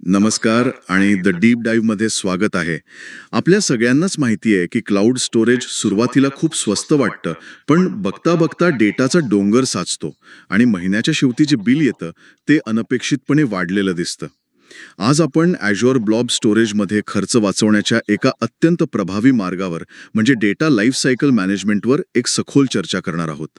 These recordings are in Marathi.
नमस्कार आणि द डीप डाईव्हमध्ये स्वागत आहे. आपल्या सगळ्यांनाच माहिती आहे की क्लाउड स्टोरेज सुरुवातीला खूप स्वस्त वाटतं, पण बघता बघता डेटाचा डोंगर साचतो आणि महिन्याच्या शेवटी जे बिल येतं ते अनपेक्षितपणे वाढलेलं दिसतं. आज आपण Azure ब्लॉब स्टोरेजमध्ये खर्च वाचवण्याच्या एका अत्यंत प्रभावी मार्गावर म्हणजे डेटा लाईफ सायकल मॅनेजमेंटवर एक सखोल चर्चा करणार आहोत.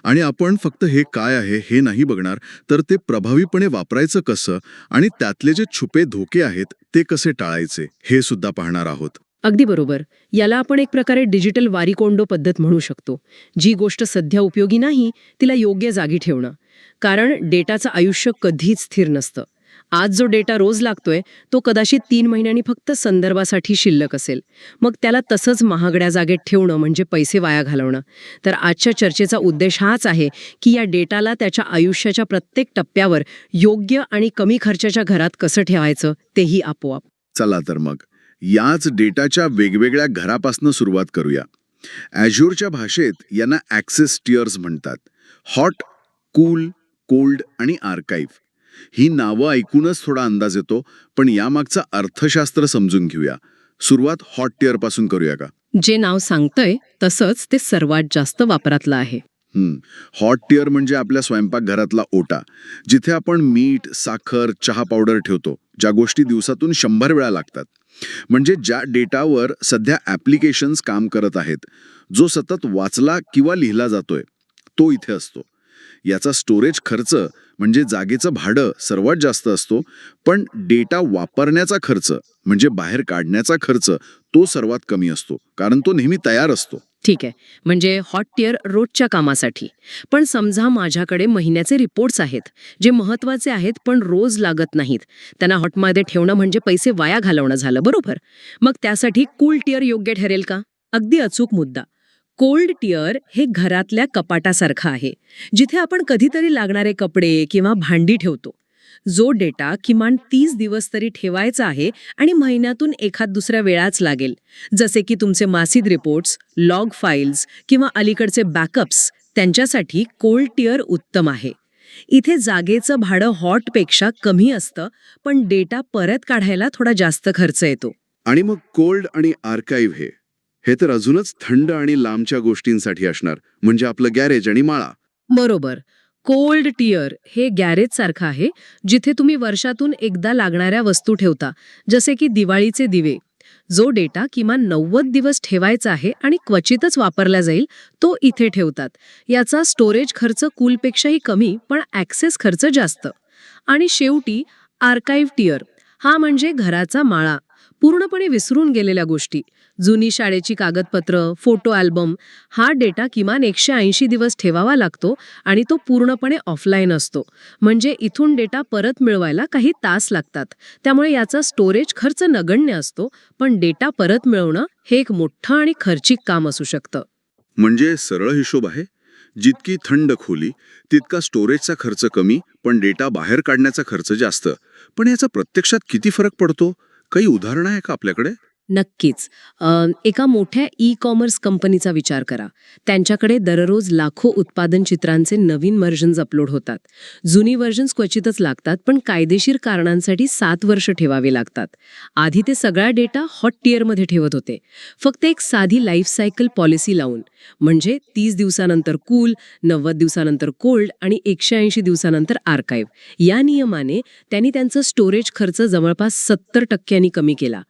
आणि आपण फक्त हे काय आहे हे नाही बघणार, तर ते प्रभावीपणे वापरायचं कसं आणि त्यातले जे छुपे धोके आहेत ते कसे टाळायचे हे सुद्धा पाहणार आहोत. अगदी बरोबर. याला आपण एक प्रकारे डिजिटल वारीकोंडो पद्धत म्हणू शकतो. जी गोष्ट सध्या उपयोगी नाही तिला योग्य जागी ठेवणं. कारण डेटाचं आयुष्य कधीच स्थिर नसतं. आज जो डेटा रोज लागतोय तो कदाचित 3 महिन्यांनी फक्त संदर्भासाठी शिल्लक असेल. मग त्याला तसंच महागड्या जागेत ठेवणं म्हणजे पैसे वाया घालवणं. तर आजच्या चर्चेचा उद्देश हाच आहे की या डेटाला त्याच्या आयुष्याच्या प्रत्येक टप्प्यावर योग्य आणि कमी खर्चाच्या घरात कसं ठेवायचं तेही आपोआप. चला तर मग याच डेटाच्या वेगवेगळ्या घरापासून सुरुवात करूया. Azureच्या भाषेत यांना ॲक्सेस टियर्स म्हणतात. हॉट, कूल, कोल्ड आणि आर्काइव्ह. ही नावं ऐकूनच थोडा अंदाज येतो, पण यामागचा अर्थशास्त्र समजून घेऊया. सुरुवात हॉट टियर पासून करूया का? जे नाव सांगतंय तसंच ते सर्वात जास्त वापरातलं आहे. हॉट टियर म्हणजे आपल्या स्वयंपाकघरातला ओटा, जिथे आपण मीठ, साखर, चहा पावडर ठेवतो, ज्या गोष्टी दिवसातून 100 वेळा लागतात. म्हणजे ज्या डेटावर सध्या ॲप्लिकेशन्स काम करत आहेत, जो सतत वाचला किंवा लिहिला जातोय तो इथे असतो. याचा स्टोरेज खर्च म्हणजे जागेचं भाडं सर्वात जास्त असतो, पण डेटा वापरण्याचा खर्च म्हणजे बाहेर काढण्याचा खर्च तो सर्वात कमी असतो, कारण तो नेहमी तयार असतो. ठीक आहे, म्हणजे हॉट टियर रोजच्या कामासाठी. पण समजा माझ्याकडे महिन्याचे रिपोर्ट्स आहेत जे महत्वाचे आहेत पण रोज लागत नाहीत. त्यांना हॉटमध्ये ठेवणं म्हणजे पैसे वाया घालवणं झालं, बरोबर? मग त्यासाठी कूल टियर योग्य ठरेल का? अगदी अचूक मुद्दा. कोल्ड टियर हे घरातल्या कपाटासारखं आहे, जिथे आपण कधीतरी लागणारे कपडे किंवा भांडी ठेवतो. जो डेटा किमान 30 दिवस तरी ठेवायचा आहे आणि महिन्यातून एखाद दुसऱ्या वेळाच लागेल, जसे की तुमचे मासिक रिपोर्ट्स, लॉग फाईल्स किंवा अलीकडचे बॅकअप्स, त्यांच्यासाठी कोल्ड टियर उत्तम आहे. इथे जागेचं भाडं हॉटपेक्षा कमी असतं, पण डेटा परत काढायला थोडा जास्त खर्च येतो. आणि मग कोल्ड आणि आर्काइव्ह हे तर अजूनच थंड आणि लांबच्या गोष्टींसाठी असणार, म्हणजे आपलं गॅरेज आणि माळा. बरोबर. कोल्ड टियर हे गॅरेज सारखं आहे, जिथे तुम्ही वर्षातून एकदा लागणाऱ्या वस्तू ठेवता, जसे की दिवाळीचे दिवे. जो डेटा किमान 90 दिवस ठेवायचा आहे आणि क्वचितच वापरला जाईल तो इथे ठेवतात. याचा स्टोरेज खर्च कूलपेक्षाही कमी, पण ॲक्सेस खर्च जास्त. आणि शेवटी आर्काइव्ह टियर हा म्हणजे घराचा माळा. पूर्णपणे विसरून गेलेल्या गोष्टी, जुनी शाळेची कागदपत्र, फोटो अल्बम, हा डेटा किमान 180 दिवस ठेवावा लागतो आणि तो पूर्णपणे ऑफलाईन असतो. म्हणजे इथून डेटा परत मिळवायला काही तास लागतात. त्यामुळे याचा स्टोरेज खर्च नगण्य असतो, पण डेटा परत मिळवणं हे एक मोठं आणि खर्चिक काम असू शकतं. म्हणजे सरळ हिशोब आहे, जितकी थंड खोली तितका स्टोरेजचा खर्च कमी, पण डेटा बाहेर काढण्याचा खर्च जास्त. पण याचा प्रत्यक्षात किती फरक पडतो? काही उदाहरणं आहे का आपल्याकडे? नक्कीच. एका मोठ्या ई-कॉमर्स कंपनीचा विचार करा. त्यांच्याकडे दररोज लाखो उत्पादन चित्रांचे नवीन व्हर्जन्स अपलोड होतात. जुनी व्हर्जन्स क्वचितच लागतात, पण कायदेशीर कारणांसाठी 7 वर्ष ठेवावे लागतात. आधी ते सगळा डेटा हॉट टियरमध्ये ठेवत होते, फक्त एक साधी लाईफ सायकल पॉलिसी लावून. म्हणजे 30 दिवसानंतर कूल, 90 दिवसानंतर कोल्ड आणि 180 दिवसानंतर आर्काइव्ह. या नियमाने त्यांनी त्यांचं स्टोरेज खर्च जवळपास 70% कमी केला.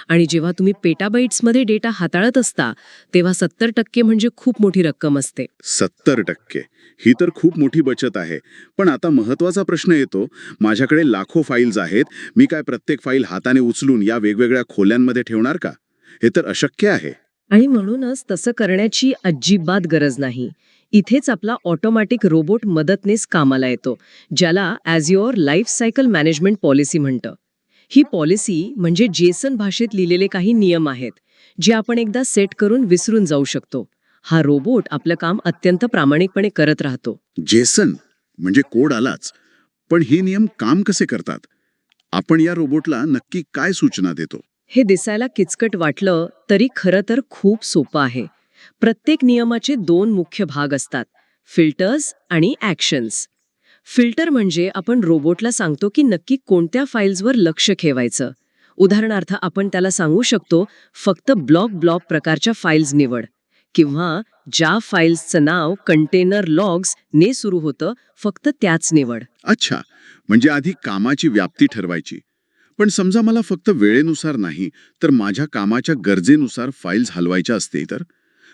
आणि जेव्हा तुम्ही पेटाबाईट्समध्ये डेटा हाताळत असता, तेव्हा 70% म्हणजे खूप मोठी रक्कम असते. 70%? ही तर खूप मोठी बचत आहे. पण आता महत्वाचा प्रश्न येतो, माझ्याकडे लाखो फाईल्स आहेत, मी काय प्रत्येक फाईल हाताने उचलून या वेगवेगळ्या खोल्यांमध्ये ठेवणार का? हे तर अशक्य आहे. आणि म्हणूनच तसं करण्याची अजिबात गरज नाही. इथेच आपला ऑटोमॅटिक रोबोट मदतनीस कामाला येतो, ज्याला Azure life cycle management policy म्हणतं. ही पॉलिसी म्हणजे जेसन भाषेत लिहिलेले काही नियम आहेत, जे आपण एकदा सेट करून विसरून जाऊ शकतो. हा रोबोट आपलं काम अत्यंत प्रामाणिकपणे करत राहतो. जेसन म्हणजे कोड आलाच, पण हे नियम काम कसे करतात? आपण या रोबोटला नक्की काय सूचना देतो? हे दिसायला किचकट वाटलं तरी खरं तर खूप सोपं आहे. प्रत्येक नियमाचे 2 मुख्य भाग असतात, फिल्टर्स आणि ॲक्शन्स. फिल्टर म्हणजे आपण रोबोटला सांगतो की नक्की कोणत्या फाईल्सवर लक्ष ठेवायचं. उदाहरणार्थ आपण त्याला सांगू शकतो फक्त ब्लॉक प्रकारच्या फाईल्स निवड, किंवा ज्या फाईल्सचं नाव कंटेनर लॉग्स ने सुरू होतं फक्त त्याच निवड. अच्छा, म्हणजे आधी कामाची व्याप्ती ठरवायची. पण समजा मला फक्त वेळेनुसार नाही, तर माझ्या कामाच्या गरजेनुसार फाईल्स हलवायच्या असतील तर?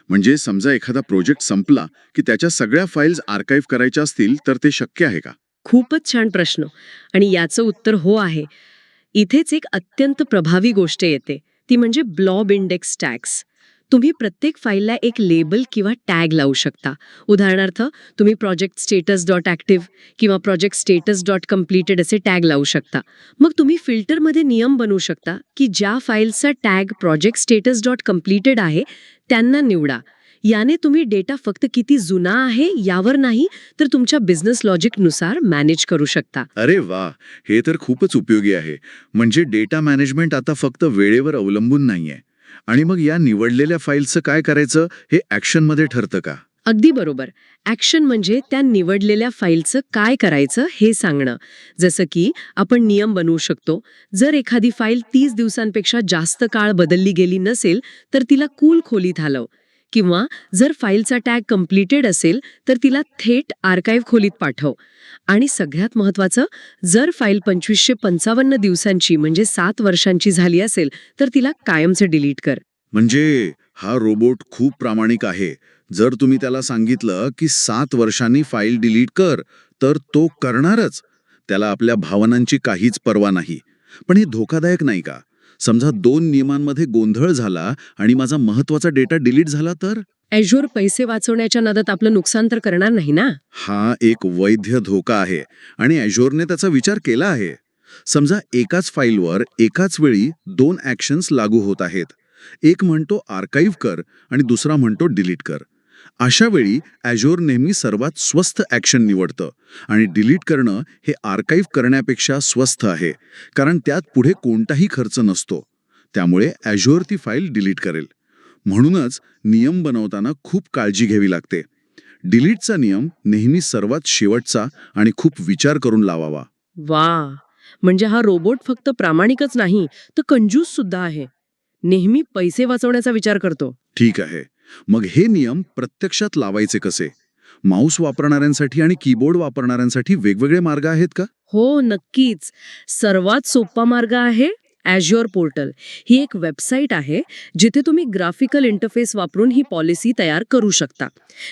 म्हणजे समजा एखादा प्रोजेक्ट संपला की त्याच्या सगळ्या फाईल्स आर्काइव्ह करायच्या असतील तर ते शक्य आहे का? खूपच छान प्रश्न, आणि याचं उत्तर हो आहे. इथेच एक अत्यंत प्रभावी गोष्ट येते, ती म्हणजे ब्लॉब इंडेक्स टॅग्स. तुम्ही प्रत्येक फाईलला एक लेबल किंवा टॅग लावू शकता. उदाहरणार्थ तुम्ही प्रोजेक्ट स्टेटस डॉट ॲक्टिव्ह किंवा प्रोजेक्ट स्टेटस डॉट कम्प्लिटेड असे टॅग लावू शकता. मग तुम्ही फिल्टरमध्ये नियम बनवू शकता की ज्या फाईलचा tag project status dot completed आहे त्यांना निवडा. याने तुम्ही डेटा फक्त किती जुना आहे यावर नाही, तर तुमच्या बिझनेस लॉजिकनुसार मॅनेज करू शकता. अरे वा, हे तर खूपच उपयोगी आहे. म्हणजे डेटा मॅनेजमेंट आता फक्त वेळेवर अवलंबून नाहीये. आणि मग या निवडलेल्या फाईलचं काय करायचं हे ॲक्शनमध्ये ठरतं का? अगदी बरोबर. ॲक्शन म्हणजे त्या निवडलेल्या फाईलचं काय करायचं हे सांगणं. जसं की आपण नियम बनवू शकतो, जर एखादी फाईल 30 दिवसांपेक्षा जास्त काळ बदलली गेली नसेल तर तिला कूल खोलीत हलव, किंवा जर फाईलचा टॅग कम्प्लिटेड असेल तर तिला थेट आर्काइव्ह खोलीत पाठव. आणि सगळ्यात महत्त्वाचं, जर फाईल 2555 दिवसांची म्हणजे 7 वर्षांची झाली असेल तर तिला कायमचं डिलीट कर. म्हणजे हा रोबोट खूप प्रामाणिक आहे. जर तुम्ही त्याला सांगितलं की 7 वर्षांनी फाईल डिलीट कर, तर तो करणारच. त्याला आपल्या भावनांची काहीच पर्वा नाही. पण हे धोकादायक नाही का? समजा 2 नियमांमध्ये गोंधळ झाला आणि माझा महत्त्वाचा डेटा डिलीट झाला तर? ॲझ्युअर पैसे वाचवण्याच्या नादात आपलं नुकसान तर करणार नाही ना? हा एक वैध धोका आहे आणि ॲझ्युअरने त्याचा विचार केला आहे. समजा एकाच फाईलवर एकाच वेळी 2 ॲक्शन्स लागू होत आहेत. एक म्हणतो आर्काइव्ह कर आणि दुसरा म्हणतो डिलीट कर. अशा वेळी ॲझ्युअर नेहमी सर्वात स्वस्त ॲक्शन निवडतं आणि डिलीट करणं हे आर्काइव्ह करण्यापेक्षा स्वस्त आहे, कारण त्यात पुढे कोणताही खर्च नसतो. त्यामुळे ॲझ्युअर ती फाईल डिलीट करेल. म्हणूनच नियम बनवताना खूप काळजी घ्यावी लागते. डिलीटचा नियम नेहमी सर्वात शेवटचा आणि खूप विचार करून लावावा. वा, म्हणजे हा रोबोट फक्त प्रामाणिकच नाही तर कंजूस सुद्धा आहे. नेहमी पैसे वाचवण्याचा विचार करतो. ठीक आहे, मग हे नियम प्रत्यक्षात लावायचे कसे? माऊस वापरणाऱ्यांसाठी आणि कीबोर्ड वापरणाऱ्यांसाठी वेगवेगळे मार्ग आहेत का? हो, नक्कीच. सर्वात सोपा मार्ग आहे ॲझ्युअर पोर्टल. ही एक वेबसाईट आहे जिथे तुम्ही ग्राफिकल इंटरफेस वापरून ही पॉलिसी तयार करू शकता.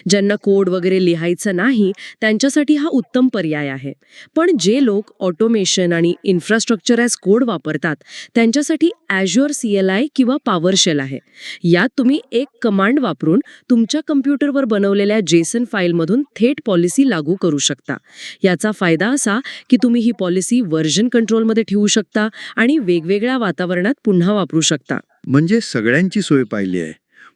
ज्यांना कोड वगैरे लिहायचं नाही त्यांच्यासाठी हा उत्तम पर्याय आहे. पण जे लोक ऑटोमेशन आणि इन्फ्रास्ट्रक्चर ॲज कोड वापरतात त्यांच्यासाठी ॲझ्युअर CLI किंवा पॉवरशेल आहे. यात तुम्ही एक कमांड वापरून तुमच्या कम्प्युटरवर बनवलेल्या जेसन फाईलमधून थेट पॉलिसी लागू करू शकता. याचा फायदा असा की तुम्ही ही पॉलिसी व्हर्जन कंट्रोलमध्ये ठेवू शकता आणि वेगवेगळ्या वातावरणात पुन्हा वापरू शकता. म्हणजे सगळ्यांची सोय पाहिली आहे.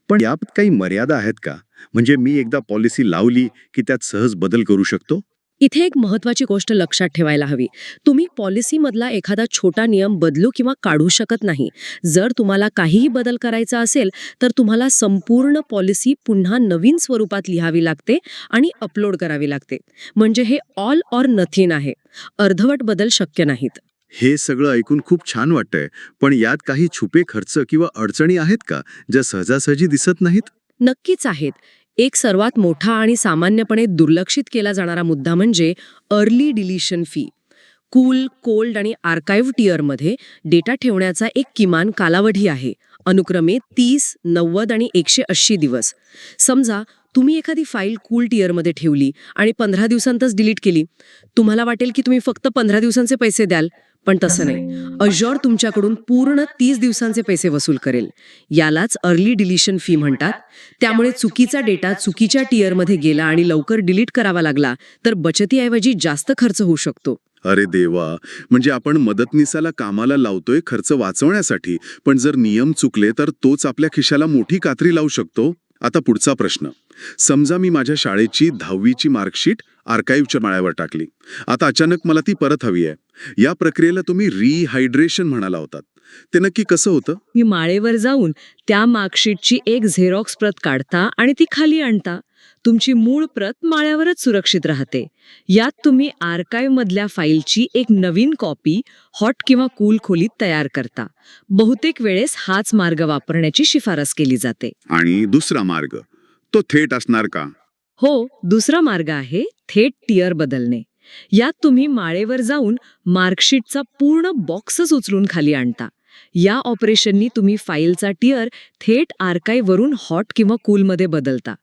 पण यात काही मर्यादा आहेत का? म्हणजे मी एकदा पॉलिसी लावली की त्यात सहज बदल करू शकतो? इथे एक महत्वाची गोष्ट लक्षात ठेवायला हवी. तुम्ही पॉलिसीमधला एखादा छोटा नियम बदलू किंवा काढू शकत नाही. जर तुम्हाला काहीही बदल करायचा असेल तर तुम्हाला संपूर्ण पॉलिसी पुन्हा नवीन स्वरूपात लिहावी लागते आणि अपलोड करावी लागते. म्हणजे हे ऑल ऑर नथिंग आहे. अर्धवट बदल शक्य नाहीत. हे सगळं ऐकून खूप छान वाटतंय. पण यात काही छुपे खर्च किंवा अडचणी आहेत का, ज्या सहजासहजी दिसत नाहीत? नक्कीच आहेत. एक सर्वात मोठा आणि सामान्यपणे दुर्लक्षित केला जाणारा मुद्दा म्हणजे early deletion fee. Cool, cold आणि आर्काइव्ह टिअरमध्ये डेटा ठेवण्याचा एक किमान कालावधी आहे, अनुक्रमे 30, 90 आणि 180 दिवस. समजा तुम्ही एखादी फाईल कूल टिअरमध्ये ठेवली आणि 15 दिवसांतच डिलीट केली. तुम्हाला वाटेल की तुम्ही फक्त 15 दिवसांचे पैसे द्याल, पण तसं नाही. अझ्युअर तुमच्याकडून पूर्ण 30 दिवसांचे पैसे वसूल करेल. यालाच अर्ली डिलिशन फी म्हणतात. त्यामुळे चुकीचा डेटा चुकीच्या टिअरमध्ये गेला आणि लवकर डिलीट करावा लागला तर बचतीऐवजी जास्त खर्च होऊ शकतो. अरे देवा, म्हणजे आपण मदतनीसाला कामाला लावतोय खर्च वाचवण्यासाठी, पण जर नियम चुकले तर तोच आपल्या खिशाला मोठी कात्री लावू शकतो. आता पुढचा प्रश्न. समजा मी माझ्या शाळेची 10वीची मार्कशीट आर्काइव्हच्या माळ्यावर टाकली. आता अचानक मला ती परत हवी आहे. या प्रक्रियेला तुम्ही रिहायड्रेशन म्हणाला होतात. ते नक्की कसं होतं? मी माळेवर जाऊन त्या मार्कशीटची एक झेरॉक्स प्रत काढता आणि ती खाली आणता. तुमची मूळ प्रत माळ्यावरच सुरक्षित राहते. यात तुम्ही आर्काइव्ह मधल्या फाईलची एक नवीन कॉपी हॉट किंवा कूल खोलीत तयार करता. बहुतेक वेळेस हाच मार्ग वापरण्याची शिफारस केली जाते. आणि दुसरा मार्ग तो थेट असणार का? हो, दुसरा मार्ग आहे थेट टियर बदलणे. यात तुम्ही माळेवर जाऊन मार्कशीटचा पूर्ण बॉक्सच उचलून खाली आणता. या ऑपरेशननी तुम्ही फाईलचा टियर थेट आर्काइव्हवरून हॉट किंवा कूलमध्ये बदलता.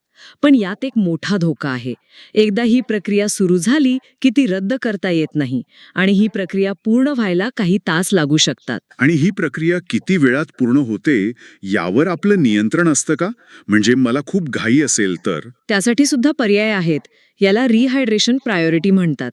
पण यात एक मोठा धोका आहे. एकदा ही प्रक्रिया सुरू झाली की ती रद्द करता येत नाही आणि ही प्रक्रिया पूर्ण व्हायला काही तास लागू शकतात. आणि ही प्रक्रिया किती वेळात पूर्ण होते यावर आपलं नियंत्रण असतं का? म्हणजे मला खूप घाई असेल तर? त्यासाठी सुद्धा पर्याय आहेत. याला रिहायड्रेशन प्रायोरिटी म्हणतात.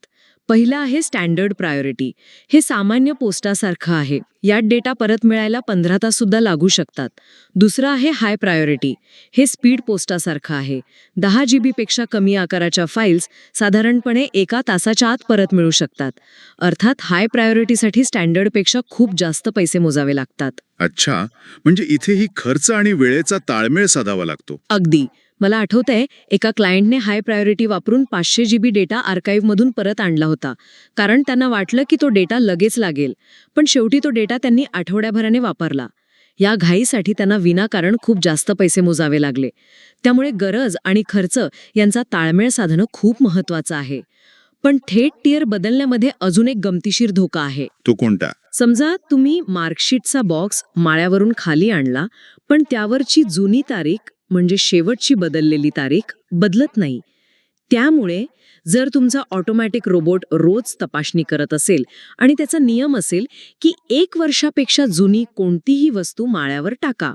पहिलं आहे स्टँडर्ड प्रायोरिटी. हे सामान्य पोस्टासारखं आहे. यात डेटा परत मिळायला 15 तास सुद्धा लागू शकतात. दुसरं आहे हाय प्रायोरिटी. हे स्पीड पोस्टासारखं आहे. 10 GB पेक्षा कमी आकाराच्या फाईल्स साधारणपणे 1 तासाच्या आत परत मिळू शकतात. अर्थात हाय प्रायोरिटीसाठी स्टँडर्डपेक्षा खूप जास्त पैसे मोजावे लागतात. अच्छा, म्हणजे इथेही खर्च आणि वेळेचा ताळमेळ साधावा लागतो. अगदी. मला आठवतंय एका क्लायंटने हाय प्रायोरिटी वापरून 500 GB डेटा आर्काइव्हमधून परत आणला होता. कारण त्यांना वाटलं की तो डेटा लगेच लागेल. पण शेवटी तो डेटा त्यांनी आठवड्याभराने वापरला. या घाईसाठी त्यांना विनाकारण खूप जास्त पैसे मोजावे लागले. त्यामुळे गरज आणि खर्च यांचा ताळमेळ साधणं खूप महत्वाचं आहे. पण थेट टियर बदलण्यामध्ये अजून एक गमतीशीर धोका आहे. तो कोणता? समजा तुम्ही मार्कशीटचा बॉक्स माळ्यावरून खाली आणला, पण त्यावरची जुनी तारीख म्हणजे शेवटची बदललेली तारीख बदलत नाही. त्यामुळे जर तुमचा ऑटोमॅटिक रोबोट रोज तपासणी करत असेल आणि त्याचा नियम असेल की 1 वर्षापेक्षा जुनी कोणतीही वस्तू माळ्यावर टाका,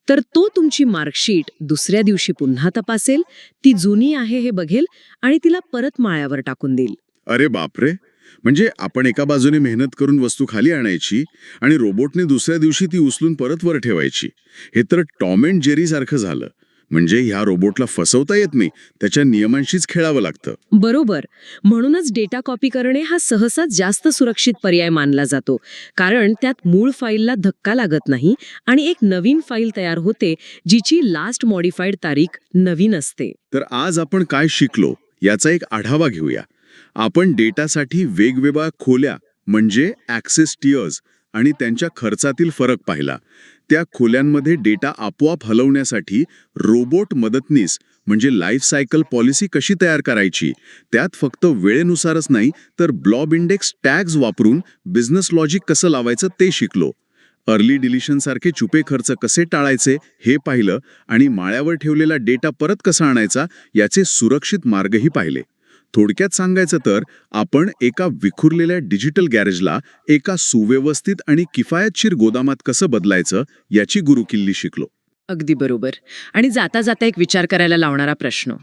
तर तो तुमची मार्कशीट दुसऱ्या दिवशी पुन्हा तपासेल, ती जुनी आहे हे बघेल आणि तिला परत माळ्यावर टाकून देईल. अरे बापरे, म्हणजे आपण एका बाजूने मेहनत करून वस्तू खाली आणायची आणि रोबोटने दुसऱ्या दिवशी ती उचलून परत वर ठेवायची. हे तर टॉम अँड जेरी सारखं झालं. म्हणजे ह्या रोबोटला फसवता येत नाही, त्याच्या नियमांशीच खेळावं लागतं. बरोबर. म्हणूनच डेटा कॉपी करणे हा सहसा जास्त सुरक्षित पर्याय मानला जातो. कारण त्यात मूळ फाईलला धक्का लागत नाही आणि एक नवीन फाईल तयार होते जिची लास्ट मॉडिफाईड तारीख नवीन असते. तर आज आपण काय शिकलो याचा एक आढावा घेऊया. आपण डेटासाठी वेगवेगळ्या खोल्या म्हणजे ॲक्सेस टियर्स आणि त्यांच्या खर्चातील फरक पाहिला. त्या खोल्यांमध्ये डेटा आपोआप हलवण्यासाठी रोबोट मदतनीस म्हणजे लाईफ सायकल पॉलिसी कशी तयार करायची, त्यात फक्त वेळेनुसारच नाही तर ब्लॉब इंडेक्स टॅग्स वापरून बिझनेस लॉजिक कसं लावायचं ते शिकलो. अर्ली डिलिशन सारखे छुपे खर्च कसे टाळायचे हे पाहिलं आणि माळ्यावर ठेवलेला डेटा परत कसा आणायचा याचे सुरक्षित मार्गही पाहिले. थोडक्यात सांगायचं तर आपण एका विखुरलेल्या डिजिटल गॅरेजला एका सुव्यवस्थित आणि किफायतशीर गोदामात कसं बदलायचं याची गुरुकिल्ली शिकलो. अगदी बरोबर. आणि जाता जाता एक विचार करायला लावणारा प्रश्न.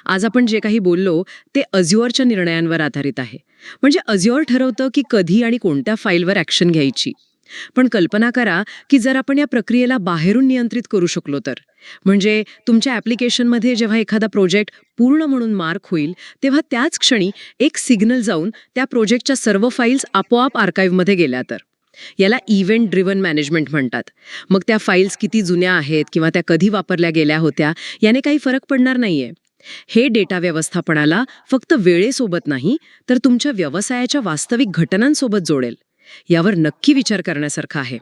आज आपण जे काही बोललो ते अझ्युअरच्या निर्णयांवर आधारित आहे. म्हणजे अझ्युअर ठरवतं की कधी आणि कोणत्या फाईलवर ॲक्शन घ्यायची. पण कल्पना करा की जर आपण या प्रक्रियेला बाहेरून नियंत्रित करू शकलो तर. म्हणजे तुमच्या ॲप्लिकेशनमध्ये जेव्हा एखादा प्रोजेक्ट पूर्ण म्हणून मार्क होईल तेव्हा त्याच क्षणी एक सिग्नल जाऊन त्या प्रोजेक्टच्या सर्व फाईल्स आपोआप आर्काइव्हमध्ये गेल्या तर. याला इव्हेंट ड्रिव्हन मॅनेजमेंट म्हणतात. मग त्या फाईल्स किती जुन्या आहेत किंवा त्या कधी वापरल्या गेल्या होत्या याने काही फरक पडणार नाहीये. हे डेटा व्यवस्थापनाला फक्त वेळेसोबत नाही तर तुमच्या व्यवसायाच्या वास्तविक घटनांसोबत जोडेल. यावर नक्की विचार करण्यासारखा आहे.